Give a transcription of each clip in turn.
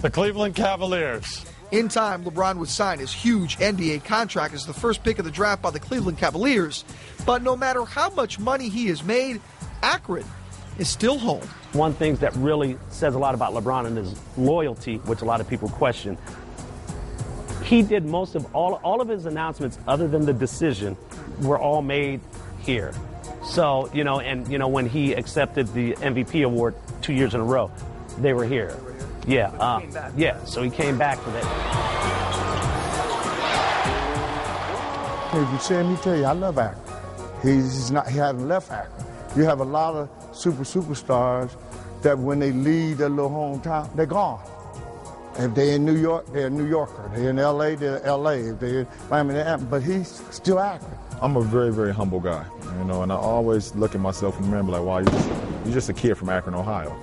the Cleveland Cavaliers. In time, LeBron would sign his huge NBA contract as the first pick of the draft by the Cleveland Cavaliers. But no matter how much money he has made, Akron is still home. One thing that really says a lot about LeBron and his loyalty, which a lot of people question, he did most of all of his announcements other than the decision were all made here. So, when he accepted the MVP award 2 years in a row, they were here. Yeah, so he came back for that. If you see me tell you, I love Akron. He hasn't left Akron. You have a lot of superstars that when they leave their little hometown, they're gone. If they're in New York, they're a New Yorker. They're in L.A., they're L.A. If they're in Miami, they're but he's still Akron. I'm a very, very humble guy, and I always look at myself and remember, like, wow, you're just a kid from Akron, Ohio,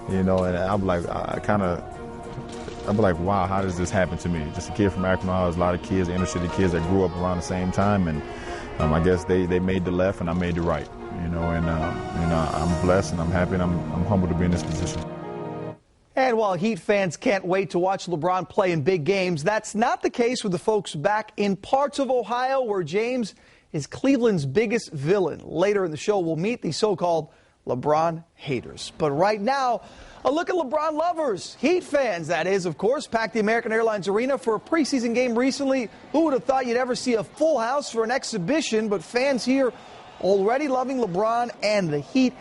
and I'm like, I'm like, wow, how does this happen to me? Just a kid from Akron, Ohio. There's a lot of kids, inner city kids that grew up around the same time, and I guess they made the left and I made the right, and I'm blessed and I'm happy and I'm humbled to be in this position. And while Heat fans can't wait to watch LeBron play in big games, that's not the case with the folks back in parts of Ohio where James is Cleveland's biggest villain. Later in the show, we'll meet the so-called LeBron haters. But right now, a look at LeBron lovers. Heat fans, that is, of course, packed the American Airlines Arena for a preseason game recently. Who would have thought you'd ever see a full house for an exhibition? But fans here already loving LeBron and the Heat.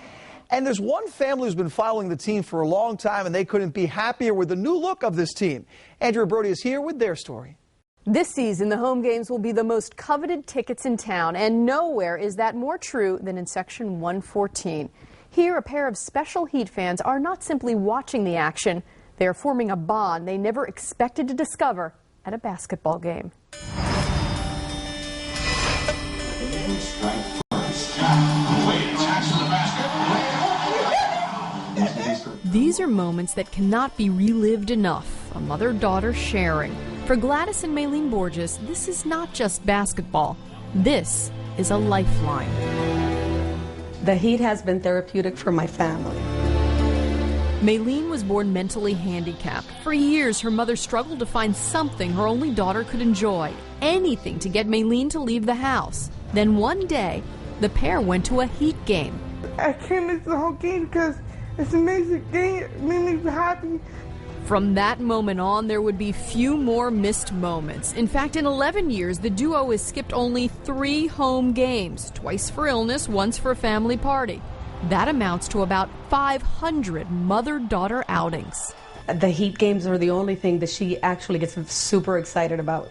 And there's one family who's been following the team for a long time, and they couldn't be happier with the new look of this team. Andrea Brody is here with their story. This season, the home games will be the most coveted tickets in town, and nowhere is that more true than in Section 114. Here, a pair of special Heat fans are not simply watching the action, they are forming a bond they never expected to discover at a basketball game. These are moments that cannot be relived enough, a mother-daughter sharing. For Gladys and Maline Borges, this is not just basketball. This is a lifeline. The Heat has been therapeutic for my family. Maline was born mentally handicapped. For years, her mother struggled to find something her only daughter could enjoy, anything to get Maline to leave the house. Then one day, the pair went to a Heat game. I can't miss the whole game because it's an amazing game. It made me happy. From that moment on, there would be few more missed moments. In fact, in 11 years, the duo has skipped only 3 home games, twice for illness, once for a family party. That amounts to about 500 mother-daughter outings. The Heat games are the only thing that she actually gets super excited about.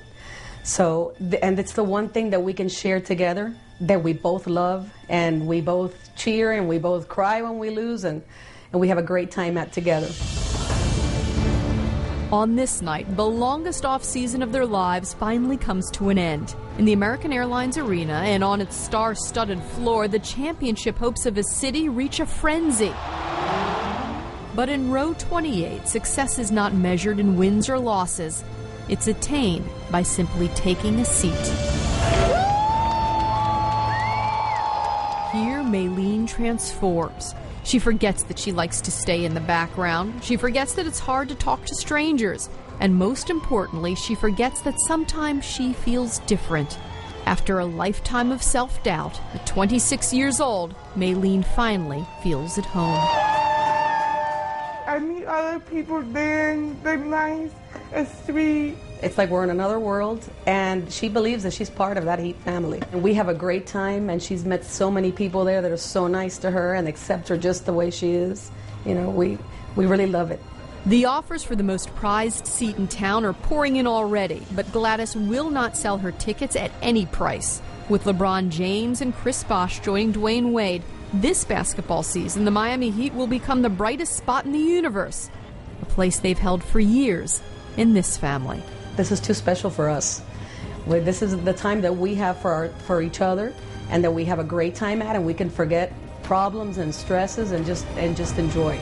So, and it's the one thing that we can share together, that we both love, and we both cheer and we both cry when we lose, and we have a great time together. On this night, the longest off-season of their lives finally comes to an end. In the American Airlines Arena and on its star-studded floor, the championship hopes of a city reach a frenzy. But in row 28, success is not measured in wins or losses. It's attained by simply taking a seat. Here, Mylene transforms. She forgets that she likes to stay in the background. She forgets that it's hard to talk to strangers. And most importantly, she forgets that sometimes she feels different. After a lifetime of self-doubt, at 26 years old, Mylene finally feels at home. I meet other people there and they're nice and sweet. It's like we're in another world, and she believes that she's part of that Heat family. And we have a great time, and she's met so many people there that are so nice to her and accept her just the way she is. We really love it. The offers for the most prized seat in town are pouring in already, but Gladys will not sell her tickets at any price. With LeBron James and Chris Bosh joining Dwayne Wade, this basketball season, the Miami Heat will become the brightest spot in the universe, a place they've held for years in this family. This is too special for us. This is the time that we have for each other, and that we have a great time at, and we can forget problems and stresses and just enjoy.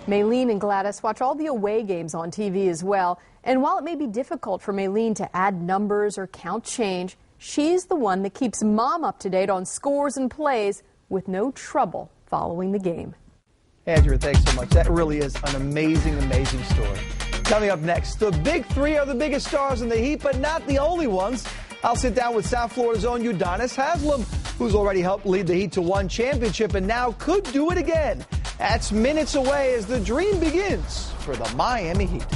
Mylene and Gladys watch all the away games on TV as well. And while it may be difficult for Mylene to add numbers or count change, she's the one that keeps Mom up to date on scores and plays with no trouble following the game. Andrea, thanks so much. That really is an amazing, amazing story. Coming up next, the big three are the biggest stars in the Heat, but not the only ones. I'll sit down with South Florida's own Udonis Haslem, who's already helped lead the Heat to one championship and now could do it again. That's minutes away as the dream begins for the Miami Heat.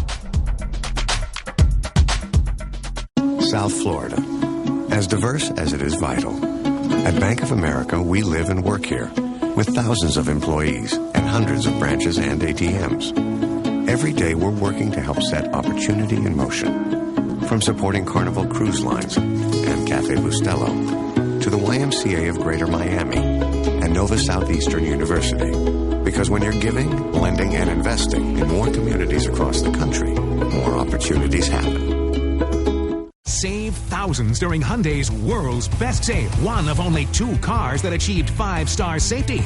South Florida, as diverse as it is vital. At Bank of America, we live and work here with thousands of employees and hundreds of branches and ATMs. Every day we're working to help set opportunity in motion. From supporting Carnival Cruise Lines and Cafe Bustelo to the YMCA of Greater Miami and Nova Southeastern University. Because when you're giving, lending, and investing in more communities across the country, more opportunities happen. Save thousands during Hyundai's World's Best Save, one of only 2 cars that achieved 5-star safety.